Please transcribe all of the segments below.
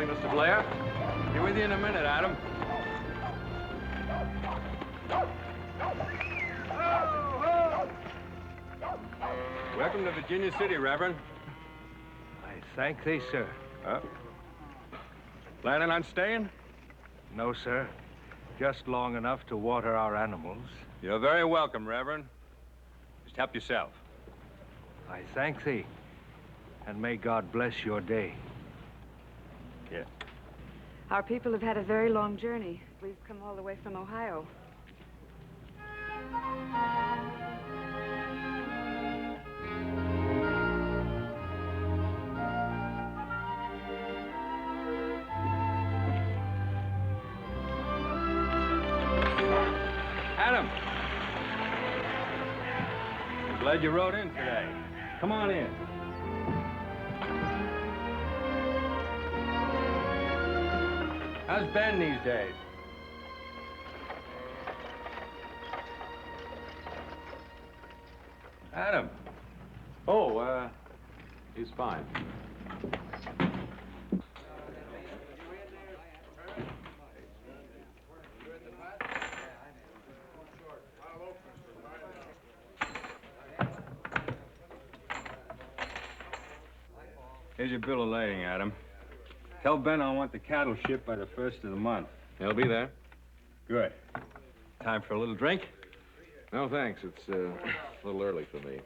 Morning, Mr. Blair. Be with you in a minute, Adam. Welcome to Virginia City, Reverend. I thank thee, sir. Planning on staying? No, sir. Just long enough to water our animals. You're very welcome, Reverend. Just help yourself. I thank thee, and may God bless your day. Yeah. Our people have had a very long journey. We've come all the way from Ohio. Adam! I'm glad you rode in today. Come on in. How's Ben these days? Adam. Oh, he's fine. Here's your bill of lading, Adam. Tell Ben I want the cattle shipped by the 1st of the month. He'll be there. Good. Time for a little drink? No, thanks. It's a little early for me.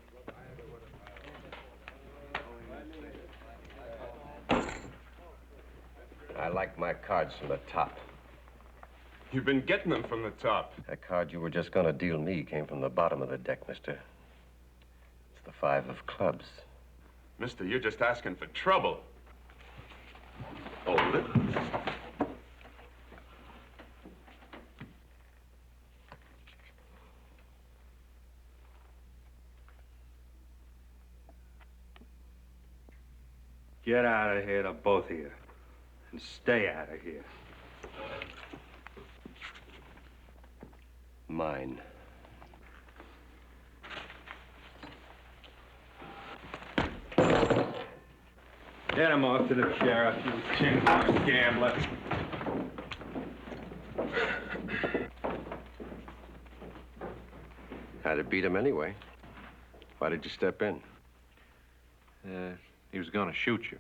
I like my cards from the top. You've been getting them from the top. That card you were just gonna deal me came from the bottom of the deck, mister. It's the 5 of clubs. Mister, you're just asking for trouble. Hold it. Get out of here, the both of you. And stay out of here. Mine. Get him off to the sheriff, you chin-horn gambler. Had to beat him anyway. Why did you step in? He was gonna shoot you.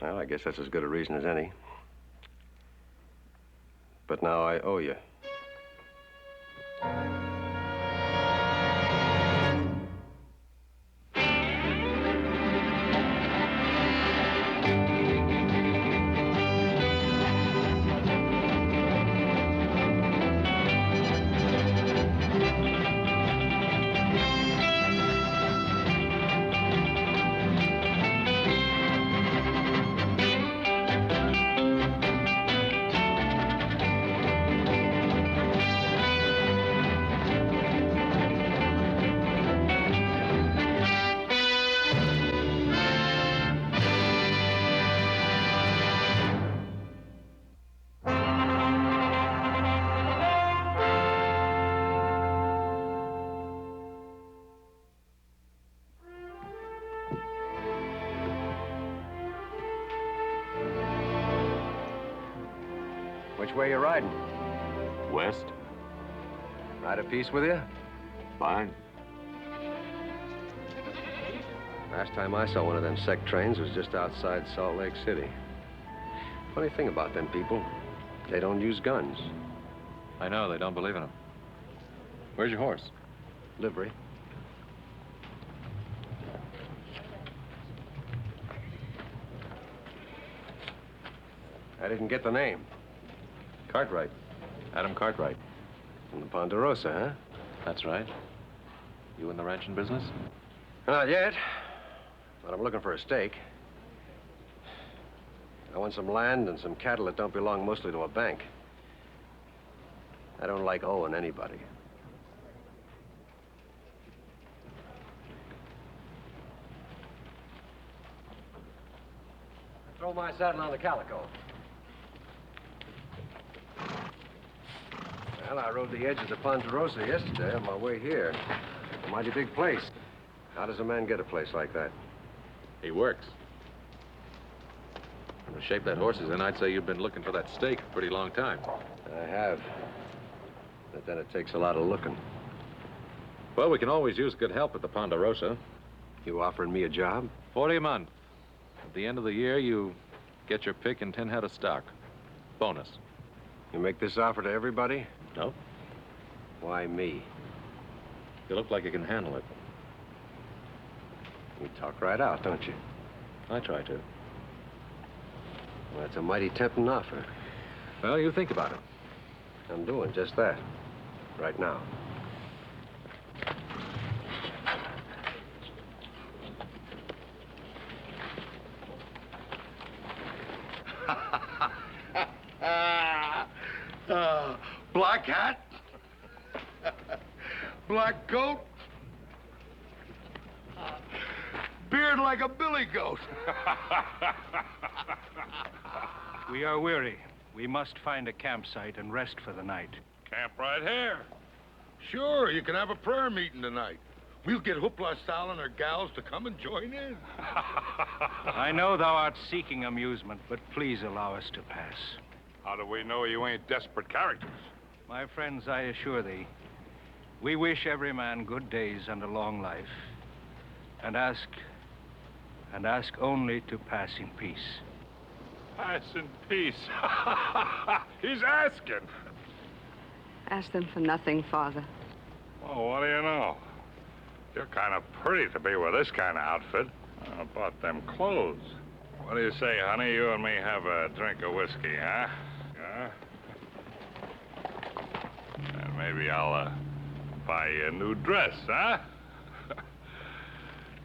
Well, I guess that's as good a reason as any. But now I owe you. Which way you riding? West? Ride a piece with you? Fine. Last time I saw one of them sec trains was just outside Salt Lake City. Funny thing about them people, they don't use guns. I know, they don't believe in them. Where's your horse? Livery. I didn't get the name. Cartwright. Adam Cartwright. From the Ponderosa, huh? That's right. You in the ranching business? Not yet, but I'm looking for a stake. I want some land and some cattle that don't belong mostly to a bank. I don't like owing anybody. Throw my saddle on the calico. Well, I rode the edge of the Ponderosa yesterday on my way here. A mighty big place. How does a man get a place like that? He works. The shape that horse is in, I'd say you've been looking for that steak a pretty long time. I have. But then it takes a lot of looking. Well, we can always use good help at the Ponderosa. You offering me a job? 40 a month. At the end of the year, you get your pick and 10 head of stock. Bonus. You make this offer to everybody? No? Why me? You look like you can handle it. You talk right out, don't you? I try to. Well, that's a mighty tempting offer. Well, you think about it. I'm doing just that. Right now. Black hat, black coat, beard like a billy goat. We are weary. We must find a campsite and rest for the night. Camp right here. Sure, you can have a prayer meeting tonight. We'll get hoopla style and our gals to come and join in. I know thou art seeking amusement, but please allow us to pass. How do we know you ain't desperate characters? My friends, I assure thee, we wish every man good days and a long life, and ask only to pass in peace. Pass in peace. He's asking. Ask them for nothing, Father. Well, what do you know? You're kind of pretty to be with this kind of outfit. How about them clothes? What do you say, honey? You and me have a drink of whiskey, huh? Yeah? And maybe I'll buy you a new dress, huh?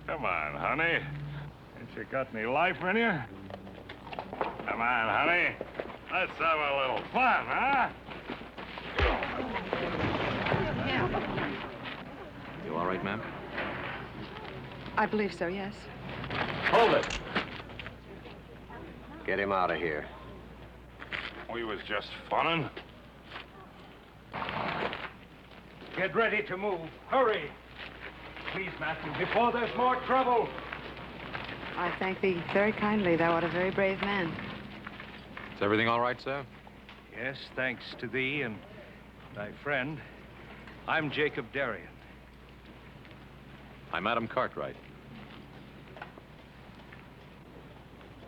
Come on, honey. Ain't you got any life in you? Come on, honey. Let's have a little fun, huh? You all right, ma'am? I believe so, yes. Hold it. Get him out of here. We was just funning. Get ready to move. Hurry. Please, Matthew, before there's more trouble. I thank thee very kindly. Thou art a very brave man. Is everything all right, sir? Yes, thanks to thee and thy friend. I'm Jacob Darien. I'm Adam Cartwright.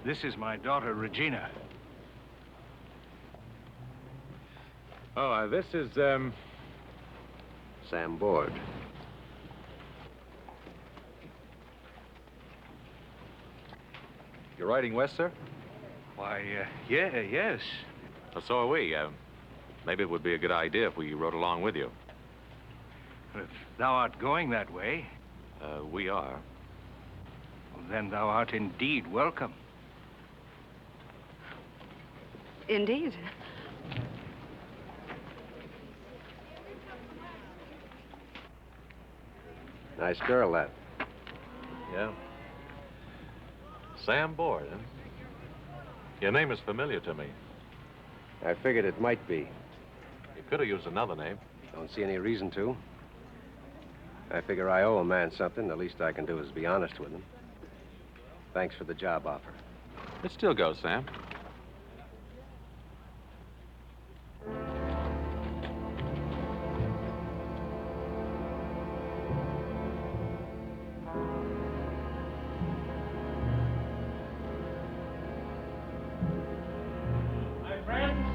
This is my daughter, Regina. Oh, this is, Sam Board. You're riding west, sir? Why, yes. Well, so are we. Maybe it would be a good idea if we rode along with you. If thou art going that way, We are. then thou art indeed welcome. Indeed. Nice girl, that. Yeah. Sam Board, huh? Your name is familiar to me. I figured it might be. You could have used another name. Don't see any reason to. I figure I owe a man something. The least I can do is be honest with him. Thanks for the job offer. It still goes, Sam. My friends.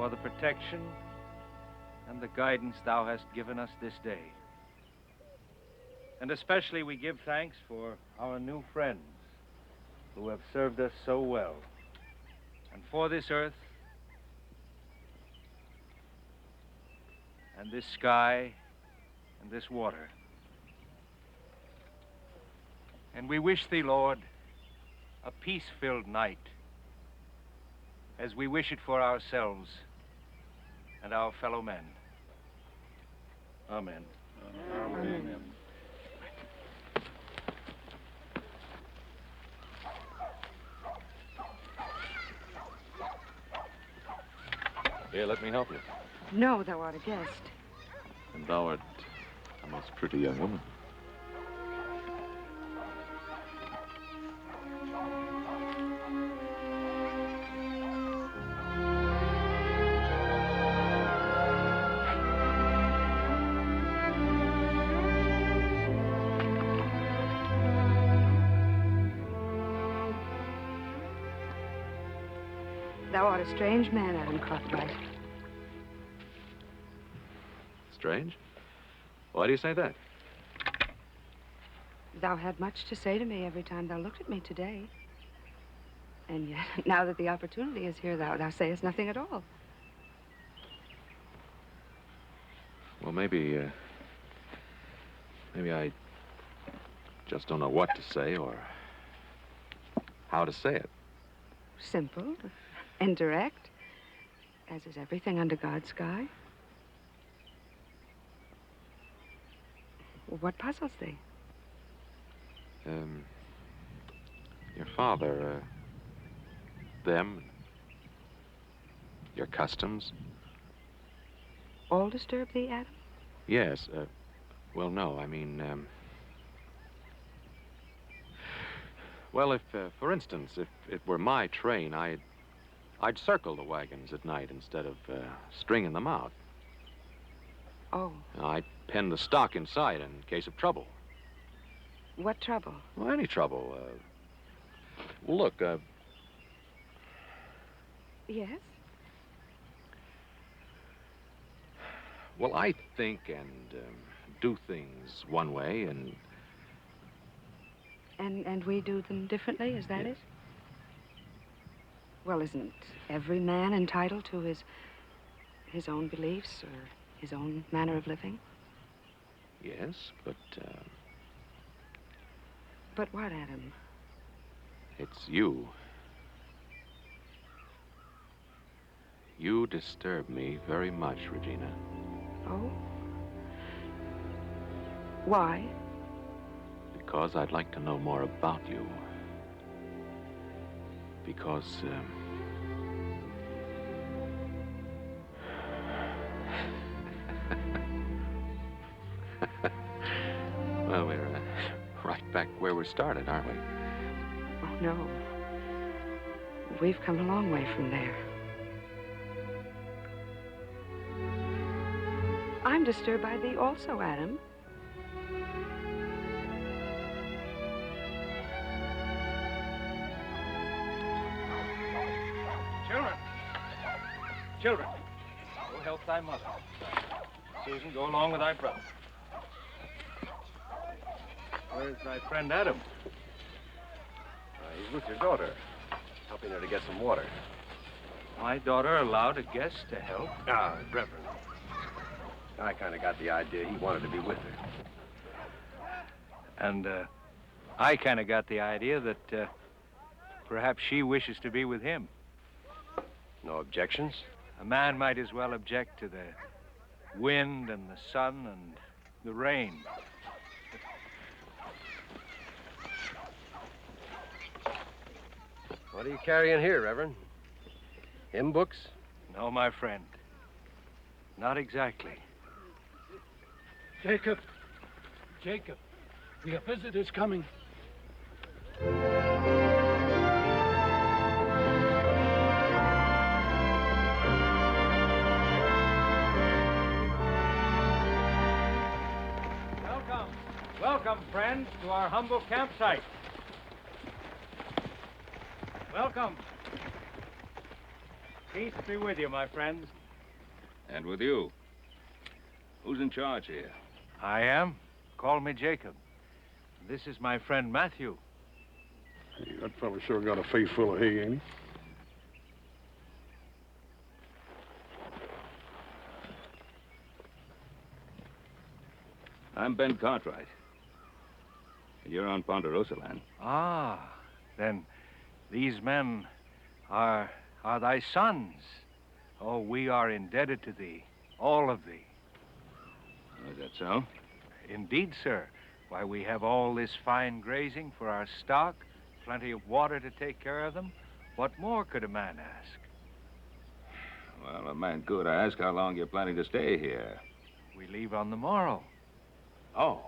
for the protection and the guidance thou hast given us this day. And especially we give thanks for our new friends who have served us so well, and for this earth and this sky and this water. And we wish thee, Lord, a peace-filled night, as we wish it for ourselves and our fellow men. Amen. Amen. Here, let me help you. No, thou art a guest. And thou art a most pretty young woman. Thou art a strange man, Adam Cartwright. Strange? Why do you say that? Thou had much to say to me every time thou looked at me today. And yet, now that the opportunity is here, thou sayest nothing at all. Well, maybe I just don't know what to say or how to say it. Simple and direct, as is everything under God's sky. What puzzles thee? Your father, them, your customs. All disturb thee, Adam? Yes, well, no, I mean, well, if, for instance, if it were my train, I'd circle the wagons at night instead of stringing them out. Oh. I'd pen the stock inside in case of trouble. What trouble? Well, any trouble. Look, Yes? well, I think and do things one way, and And we do them differently, is that Yes. it? Well, isn't every man entitled to his own beliefs or his own manner of living? yes, but But what, Adam? it's you. You disturb me very much, Regina. Oh? Why? Because I'd like to know more about you. Because, well, we're right back where we started, aren't we? Oh, no. We've come a long way from there. I'm disturbed by thee also, Adam. Children, go help thy mother. Susan, go along with thy brother. Where's thy friend Adam? He's with your daughter, helping her to get some water. My daughter allowed a guest to help? Reverend. I kind of got the idea he wanted to be with her. And I kind of got the idea that perhaps she wishes to be with him. No objections? A man might as well object to the wind and the sun and the rain. What are you carrying here, Reverend? Hymn books? No, my friend. Not exactly. Jacob, we have visitors coming. Welcome, friends, to our humble campsite. Welcome. Peace be with you, my friends. And with you. Who's in charge here? I am. Call me Jacob. This is my friend Matthew. Hey, that fella sure got a face full of hay, ain't he? I'm Ben Cartwright. You're on Ponderosa land. Ah, then these men are thy sons. Oh, we are indebted to thee, all of thee. Is that so? Indeed, sir. Why, we have all this fine grazing for our stock, plenty of water to take care of them. What more could a man ask? Well, a man could ask how long you're planning to stay here. We leave on the morrow. Oh.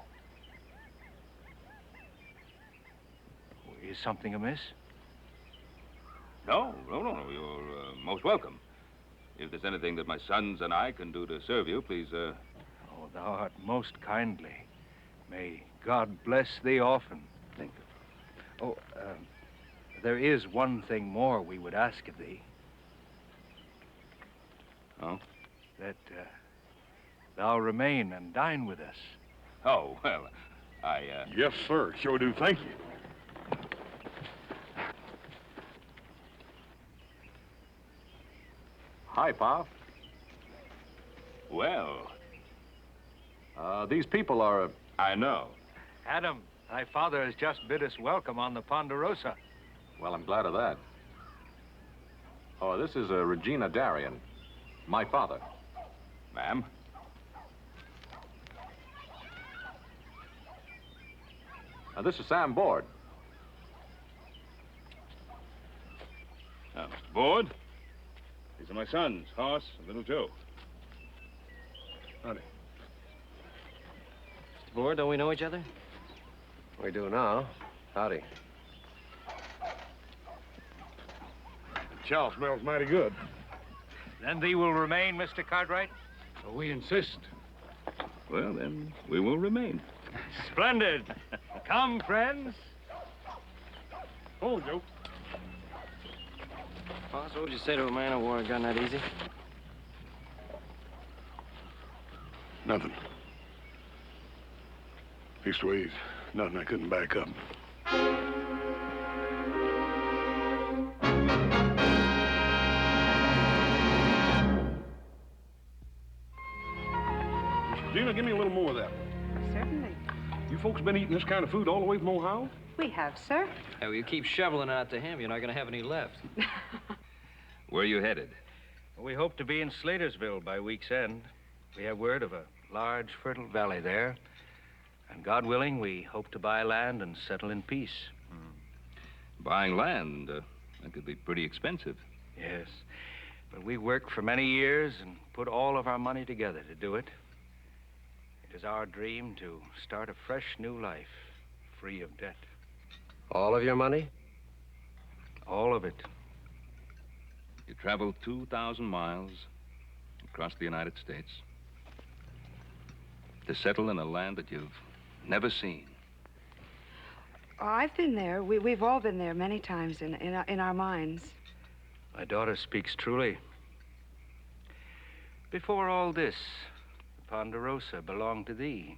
Is something amiss? No. You're most welcome. If there's anything that my sons and I can do to serve you, please, Oh, thou art most kindly. May God bless thee often. Thank you. Oh, there is one thing more we would ask of thee. Oh? That thou remain and dine with us. Oh, well, Yes, sir. Sure do. Thank you. Hi, Pa. Well, These people are... I know. Adam, thy father has just bid us welcome on the Ponderosa. Well, I'm glad of that. Oh, this is Regina Darien, my father. Ma'am? This is Sam Board. Mr. Board, these are my sons, Hoss and Little Joe. Howdy. Mr. Board, don't we know each other? We do now. Howdy. Chow smells mighty good. Then thee will remain, Mr. Cartwright? We insist. Well, then, we will remain. Splendid. Come, friends. Oh, Joe. Boss, what would you say to a man who wore a gun that easy? Nothing. Leastways, nothing I couldn't back up. Gina, give me a little more of that. Certainly. You folks been eating this kind of food all the way from Ohio? We have, sir. Hey, well, you keep shoveling out to him, you're not going to have any left. Where are you headed? We hope to be in Slaytersville by week's end. We have word of a large, fertile valley there. And God willing, we hope to buy land and settle in peace. Buying land, that could be pretty expensive. Yes. But we worked for many years and put all of our money together to do it. It is our dream to start a fresh new life, free of debt. All of your money? All of it. You traveled 2,000 miles across the United States to settle in a land that you've never seen. Oh, I've been there. We've all been there many times in our minds. My daughter speaks truly. Before all this, Ponderosa belonged to thee.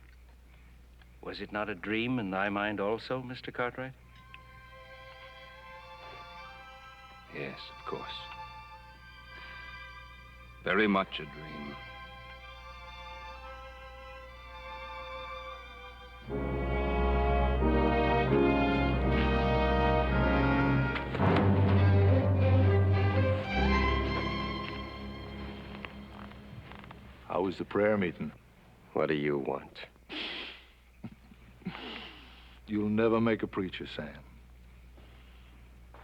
Was it not a dream in thy mind also, Mr. Cartwright? Yes, of course. Very much a dream. How was the prayer meeting? What do you want? You'll never make a preacher, Sam.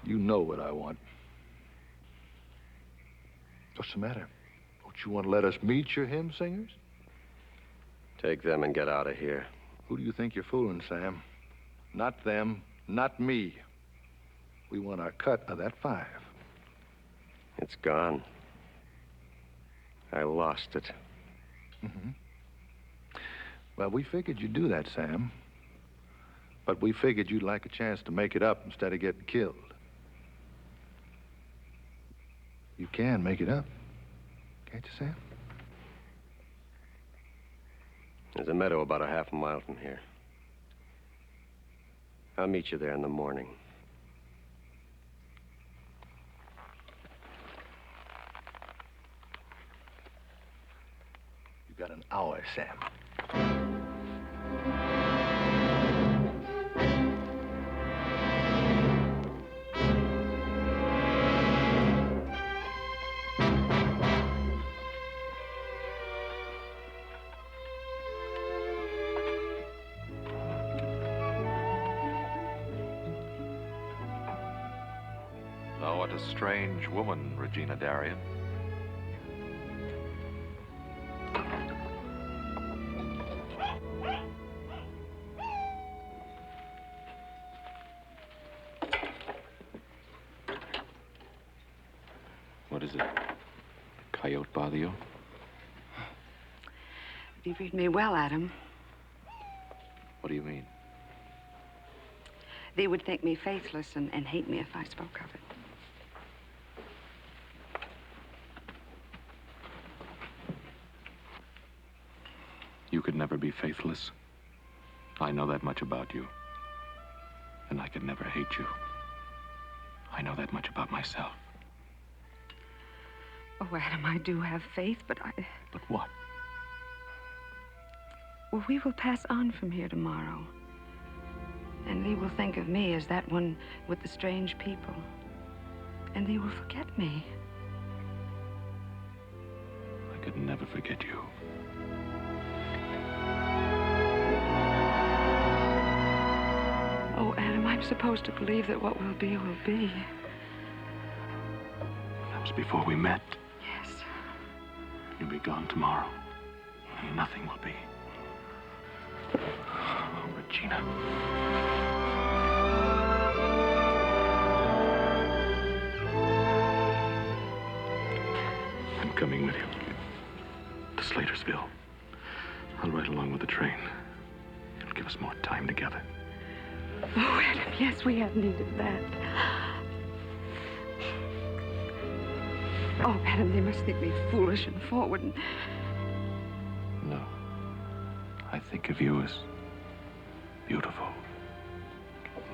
You know what I want. What's the matter? Don't you want to let us meet your hymn singers? Take them and get out of here. Who do you think you're fooling, Sam? Not them, not me. We want our cut of that 5. It's gone. I lost it. Mm-hmm. Well, we figured you'd do that, Sam. But we figured you'd like a chance to make it up instead of getting killed. You can make it up. Can't you, Sam? There's a meadow about a half a mile from here. I'll meet you there in the morning. You got an hour, Sam. Oh, what a strange woman, Regina Darien. What is it? Coyote bother you? You read me well, Adam. What do you mean? They would think me faithless and hate me if I spoke of it. You could never be faithless. I know that much about you. And I could never hate you. I know that much about myself. Oh, Adam, I do have faith, but I... But what? Well, we will pass on from here tomorrow. And they will think of me as that one with the strange people. And they will forget me. I could never forget you. Oh, Adam, I'm supposed to believe that what will be will be. That was before we met. Yes. You'll be gone tomorrow. And nothing will be. Oh, Regina. I'm coming with you. To Slaytersville. I'll ride along with the train. It'll give us more time together. Oh, Adam, yes, we have needed that. Oh, Adam, they must think me foolish and forward and... No. I think of you as beautiful,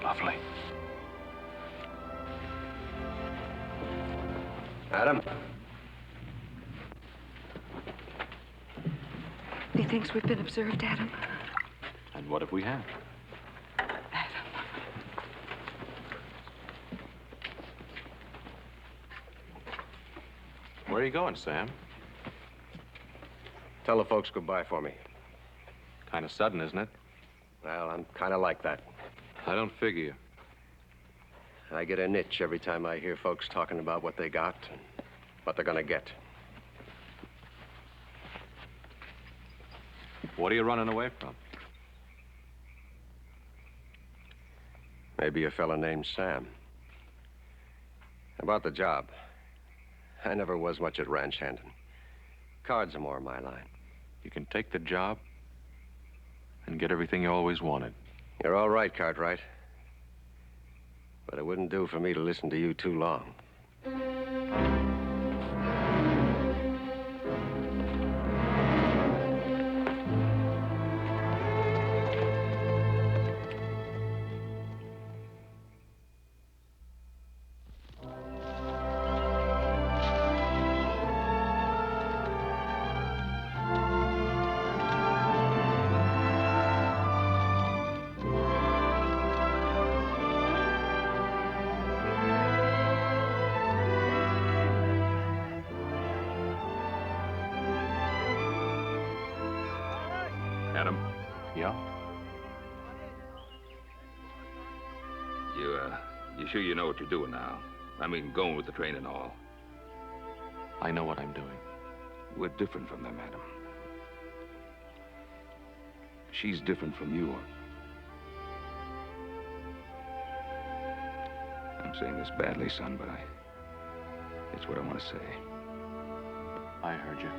lovely. Adam? He thinks we've been observed, Adam. And what if we have? Where are you going, Sam? Tell the folks goodbye for me. Kind of sudden, isn't it? Well, I'm kind of like that. I don't figure you. I get an itch every time I hear folks talking about what they got and what they're gonna get. What are you running away from? Maybe a fella named Sam. About the job. I never was much at ranch handing. Cards are more my line. You can take the job and get everything you always wanted. You're all right, Cartwright. But it wouldn't do for me to listen to you too long. Adam? Yeah? You sure you know what you're doing now? I mean, going with the train and all. I know what I'm doing. We're different from them, Adam. She's different from you. I'm saying this badly, son, but it's what I want to say. I heard you.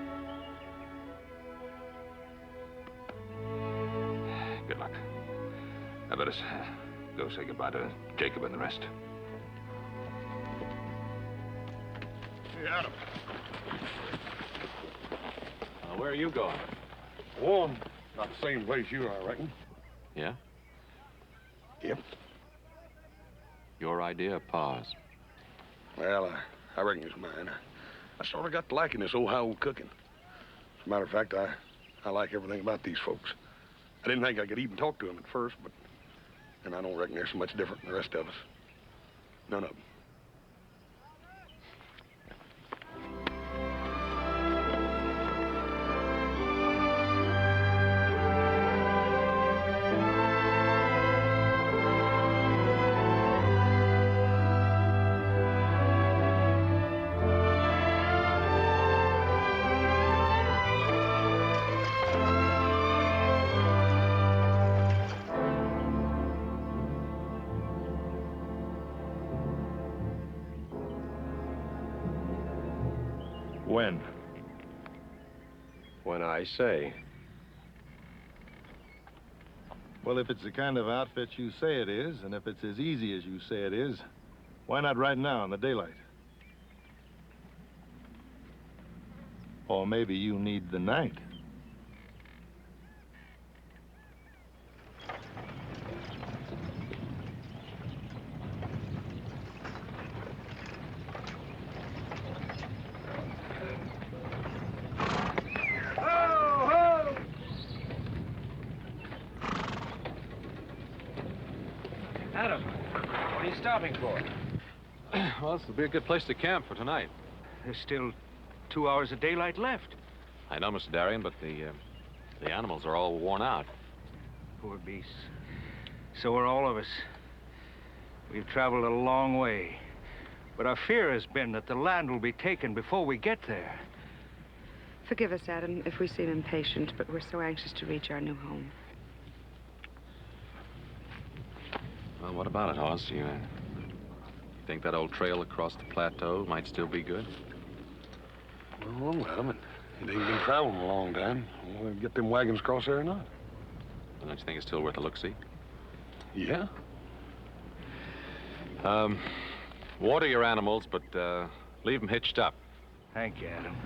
Good luck. I better go say goodbye to Jacob and the rest. Hey, Adam. Where are you going? One, not the same place you are, I reckon. Yeah? Yep. Your idea, Pa's? Well, I reckon it's mine. I sort of got to liking this Ohio cooking. As a matter of fact, I like everything about these folks. I didn't think I could even talk to them at first, but and I don't reckon they're so much different than the rest of us. None of them. When? When I say. Well, if it's the kind of outfit you say it is, and if it's as easy as you say it is, why not right now in the daylight? Or maybe you need the night. Adam, what are you stopping for? Well, this will be a good place to camp for tonight. There's still 2 hours of daylight left. I know, Mr. Darien, but the animals are all worn out. Poor beasts. So are all of us. We've traveled a long way. But our fear has been that the land will be taken before we get there. Forgive us, Adam, if we seem impatient, but we're so anxious to reach our new home. Well, what about it, Hoss? You think that old trail across the plateau might still be good? Well, it ain't been traveling a long time. We'll get them wagons across there or not. Well, don't you think it's still worth a look-see? Yeah. Water your animals, but leave them hitched up. Thank you, Adam.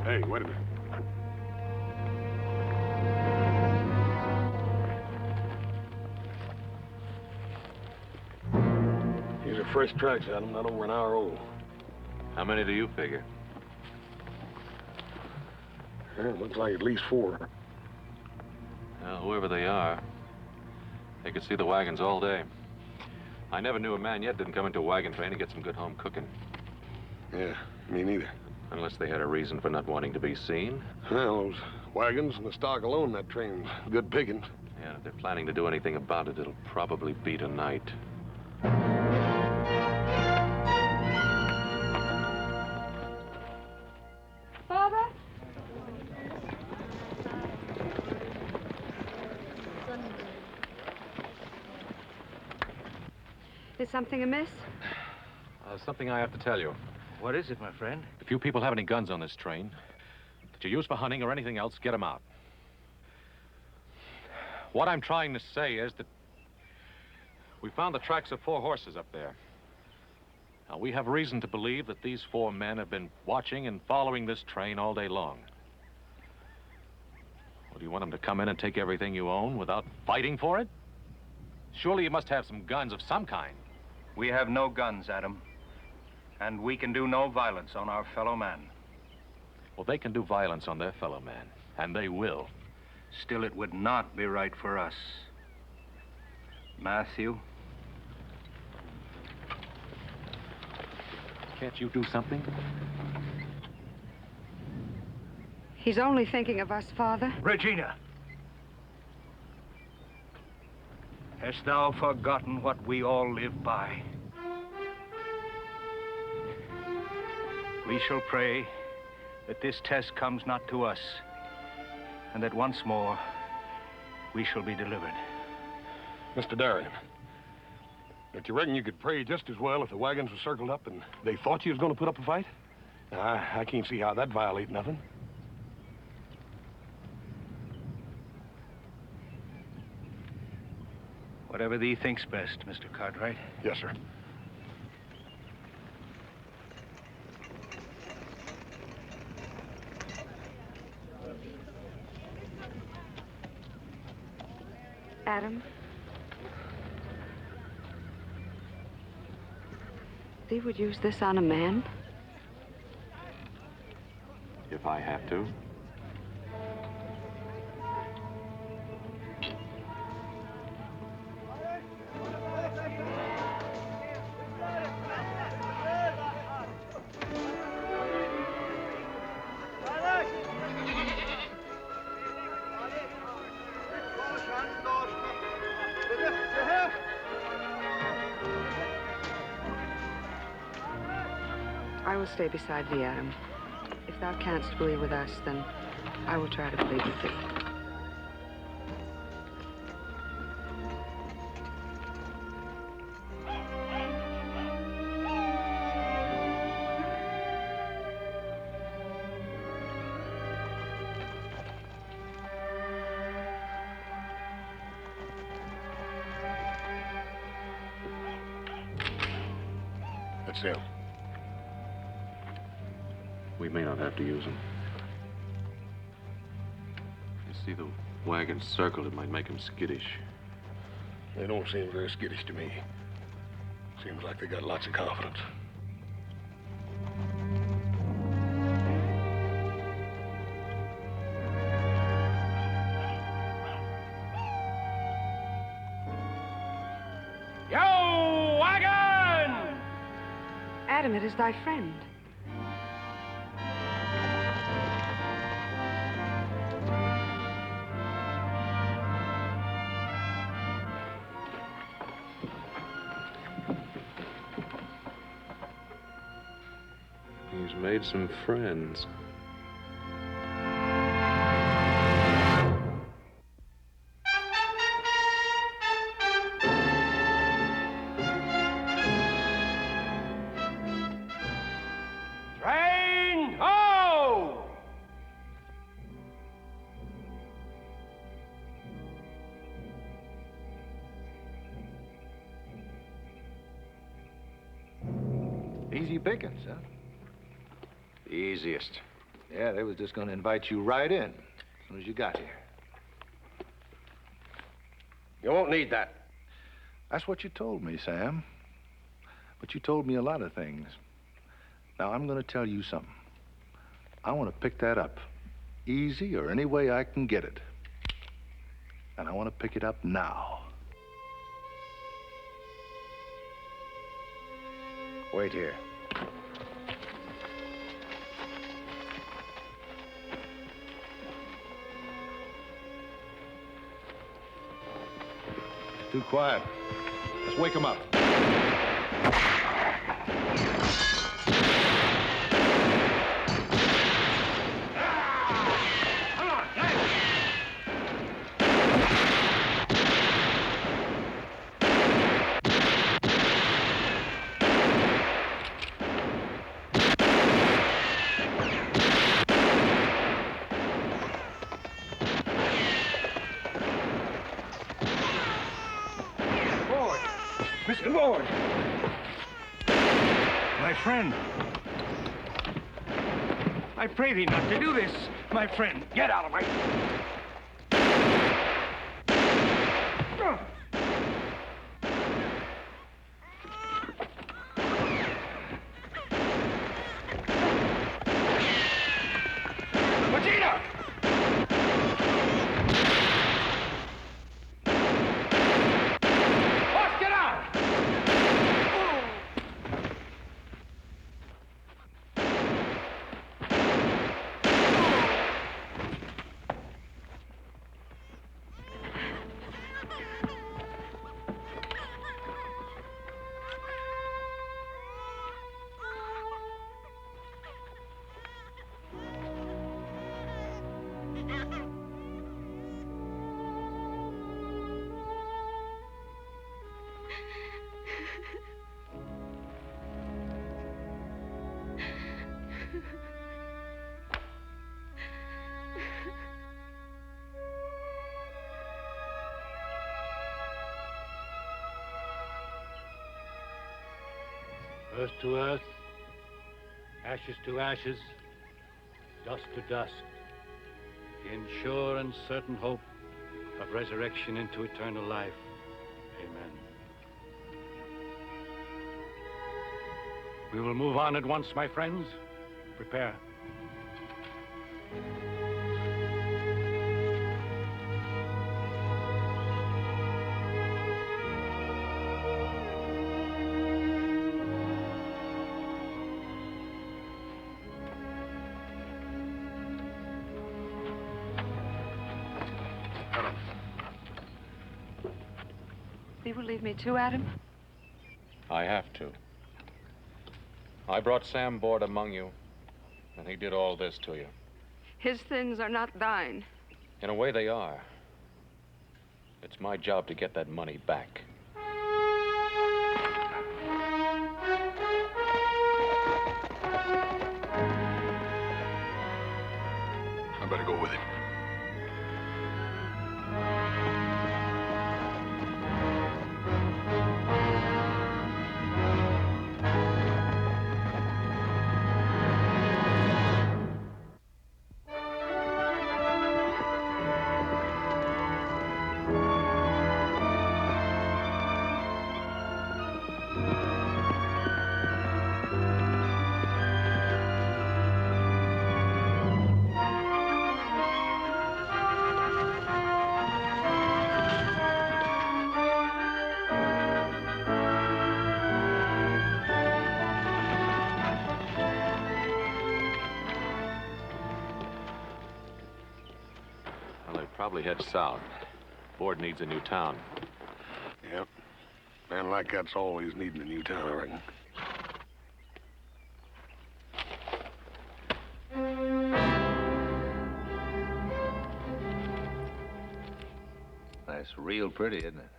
Hey, wait a minute. These are fresh tracks, Adam, not over an hour old. How many do you figure? Yeah, it looks like at least 4. Well, whoever they are, they could see the wagons all day. I never knew a man yet didn't come into a wagon train and get some good home cooking. Yeah, me neither. Unless they had a reason for not wanting to be seen. Well, those wagons and the stock alone, that train's good pickings. Yeah, if they're planning to do anything about it, it'll probably be tonight. Father? Is something amiss? Something I have to tell you. What is it, my friend? If you people have any guns on this train that you use for hunting or anything else, get them out. What I'm trying to say is that we found the tracks of 4 horses up there. Now, we have reason to believe that these 4 men have been watching and following this train all day long. Well, do you want them to come in and take everything you own without fighting for it? Surely you must have some guns of some kind. We have no guns, Adam. And we can do no violence on our fellow man. Well, they can do violence on their fellow man, and they will. Still, it would not be right for us. Matthew? Can't you do something? He's only thinking of us, Father. Regina! Hast thou forgotten what we all live by? We shall pray that this test comes not to us, and that once more we shall be delivered. Mr. Darien, don't you reckon you could pray just as well if the wagons were circled up and they thought you was going to put up a fight? I can't see how that violates nothing. Whatever thee thinks best, Mr. Cartwright. Yes, sir. Adam? Thee would use this on a man? If I have to. I will stay beside thee, Adam. If thou canst believe with us, then I will try to believe with thee. That's them. We may not have to use them. You see the wagons circled, it might make them skittish. They don't seem very skittish to me. Seems like they got lots of confidence. Yo, wagon! Adam, it is thy friend. He's made some friends. Train, ho! Easy pickings, huh? The easiest. Yeah, they was just gonna invite you right in as soon as you got here. You won't need that. That's what you told me, Sam. But you told me a lot of things. Now, I'm gonna tell you something. I want to pick that up. Easy or any way I can get it. And I want to pick it up now. Wait here. Too quiet. Let's wake him up. Mr. Ward! My friend. I pray thee not to do this, my friend. Get out of my... Regina! Earth to earth, ashes to ashes, dust to dust, in sure and certain hope of resurrection into eternal life. Amen. We will move on at once, my friends. Prepare. You will leave me too, Adam? I have to. I brought Sam Board among you, and he did all this to you. His sins are not thine. In a way, they are. It's my job to get that money back. I better go with him. Probably head south. Board needs a new town. Yep. Man like that's always needing a new town, I reckon. That's real pretty, isn't it?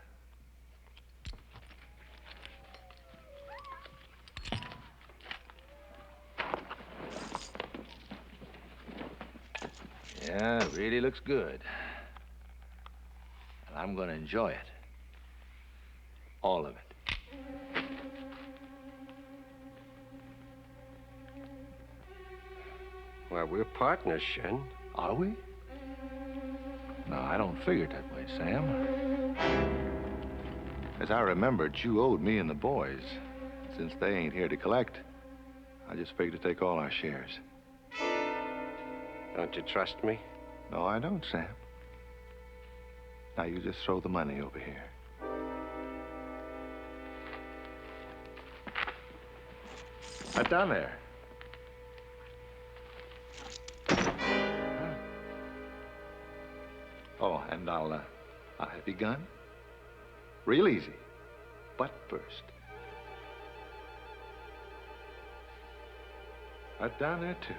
Yeah, it really looks good. And I'm gonna enjoy it. All of it. Well, we're partners, Shen. Are we? No, I don't figure it that way, Sam. As I remembered, you owed me and the boys. Since they ain't here to collect, I just figured to take all our shares. Don't you trust me? No, I don't, Sam. Now you just throw the money over here. Right down there. Oh, and I'll have you gun. Real easy. Butt first. Right down there, too.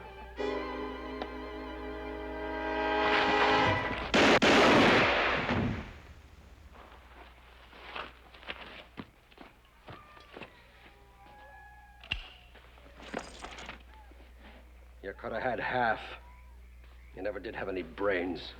You could have had half. You never did have any brains.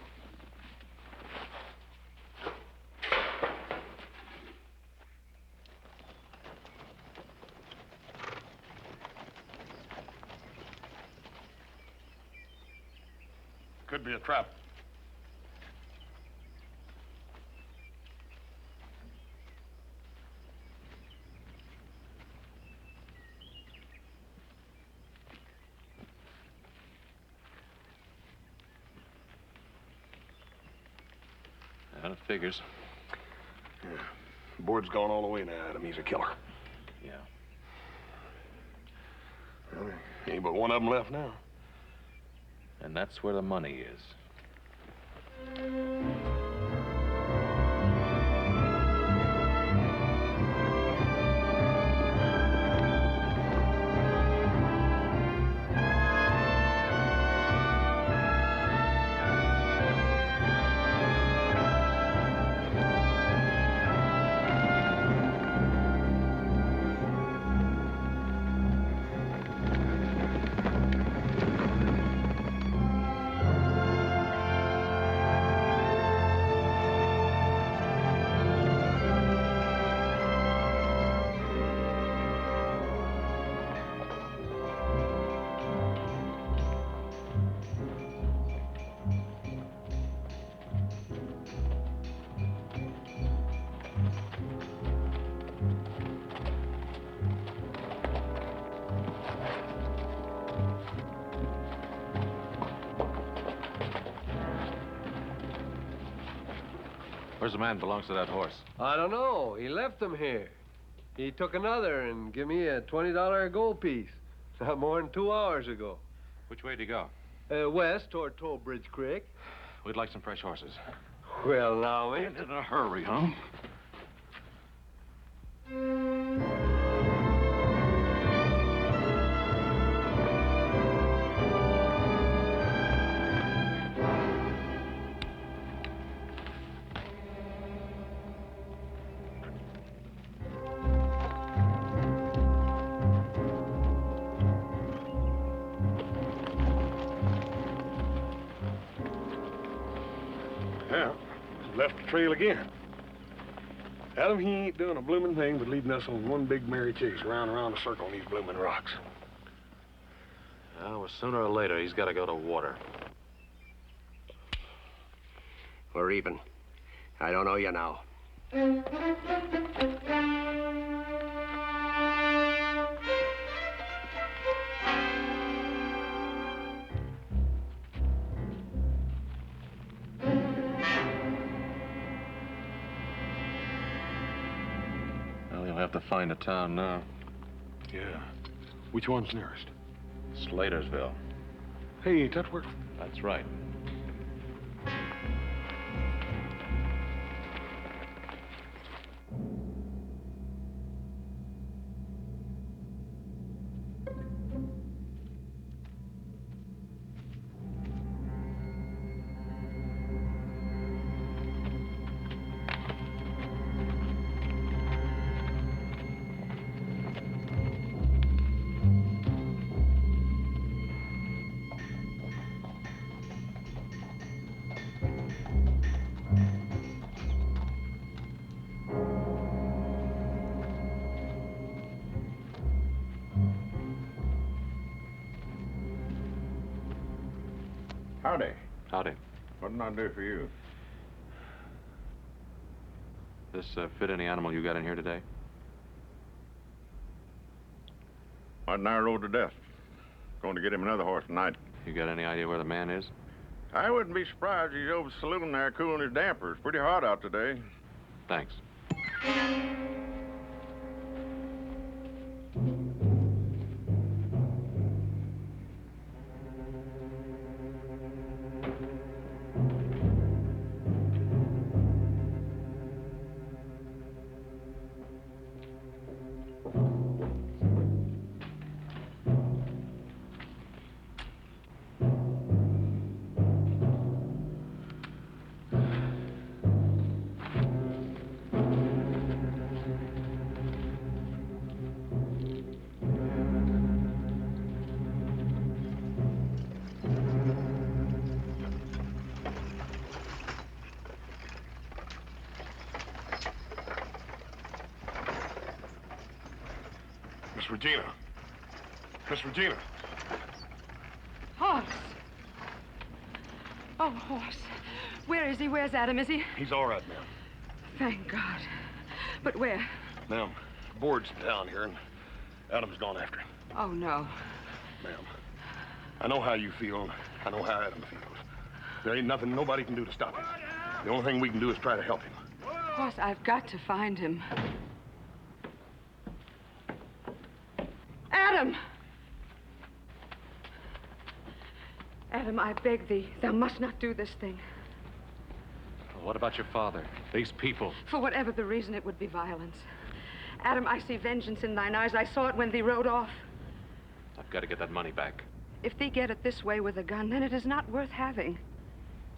Could be a trap. It figures. Yeah. Board's gone all the way now, Adam. He's a killer. Yeah. Well, there ain't but one of them left now. And that's where the money is. Where's the man that belongs to that horse? I don't know. He left them here. He took another and give me a $20 gold piece. Not more than 2 hours ago. Which way did he go? West toward Toll Bridge Creek. We'd like some fresh horses. Well, now, ain't In a hurry, huh? Yeah, left the trail again. Adam, he ain't doing a blooming thing but leading us on one big merry chase round and round a circle on these blooming rocks. Well, sooner or later, he's got to go to water. We're even. I don't know you now. Well, you'll have to find a town now. Yeah. Which one's nearest? Slaytersville. Hey, ain't that where... That's right. Howdy. Howdy. What can I do for you? This fit any animal you got in here today? Martin and I rode to death. Going to get him another horse tonight. You got any idea where the man is? I wouldn't be surprised if he's over the saloon there cooling his dampers. Pretty hot out today. Thanks. Miss Regina. Miss Regina. Horse. Oh, horse. Where is he? Where's Adam? Is he? He's all right, ma'am. Thank God. But where? Ma'am, Board's in town here, and Adam's gone after him. Oh, no. Ma'am, I know how you feel, and I know how Adam feels. There ain't nothing nobody can do to stop him. The only thing we can do is try to help him. Horse, I've got to find him. Adam! Adam, I beg thee, thou must not do this thing. What about your father? These people? For whatever the reason, it would be violence. Adam, I see vengeance in thine eyes. I saw it when thee rode off. I've got to get that money back. If thee get it this way with a gun, then it is not worth having.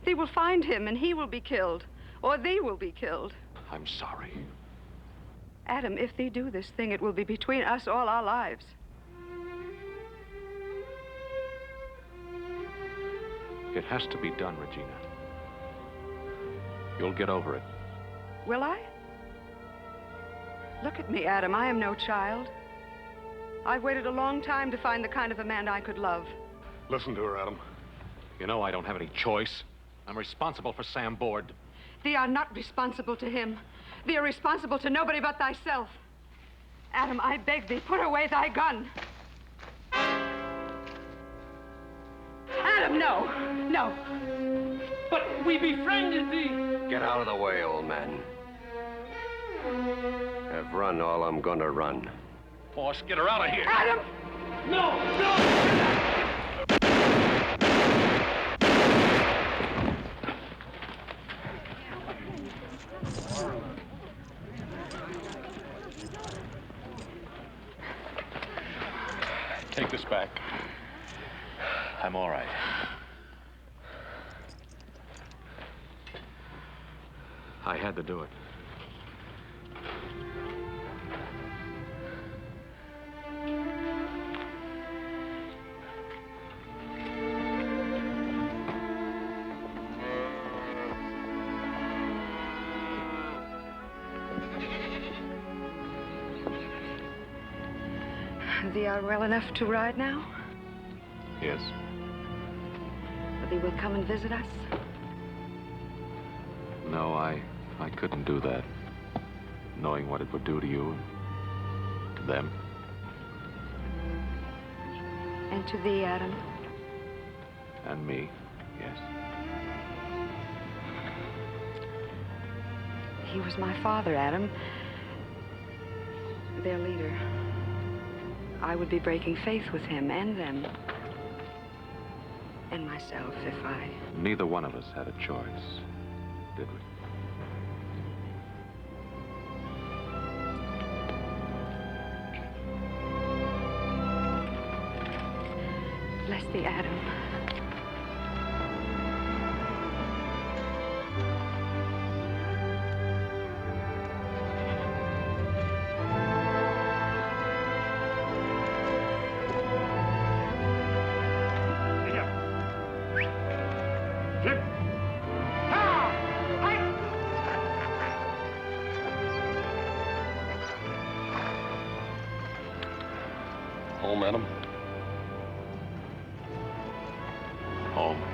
Thee will find him, and he will be killed. Or thee will be killed. I'm sorry. Adam, if thee do this thing, it will be between us all our lives. It has to be done, Regina. You'll get over it. Will I? Look at me, Adam. I am no child. I've waited a long time to find the kind of a man I could love. Listen to her, Adam. You know I don't have any choice. I'm responsible for Sam Board. Thee are not responsible to him. Thee are responsible to nobody but thyself. Adam, I beg thee, put away thy gun. Adam, no. No. But we befriended thee. Get out of the way, old man. I've run all I'm gonna run. Boss, get her out of here. Adam! No! Take this back. I'm all right. I had to do it. Thee are well enough to ride now? Yes. Thee will come and visit us? No, I couldn't do that. Knowing what it would do to you, to them. And to thee, Adam? And me, yes. He was my father, Adam. Their leader. I would be breaking faith with him and them. And myself, if I... Neither one of us had a choice, did we? Bless thee, Adam. Home, Adam? Home.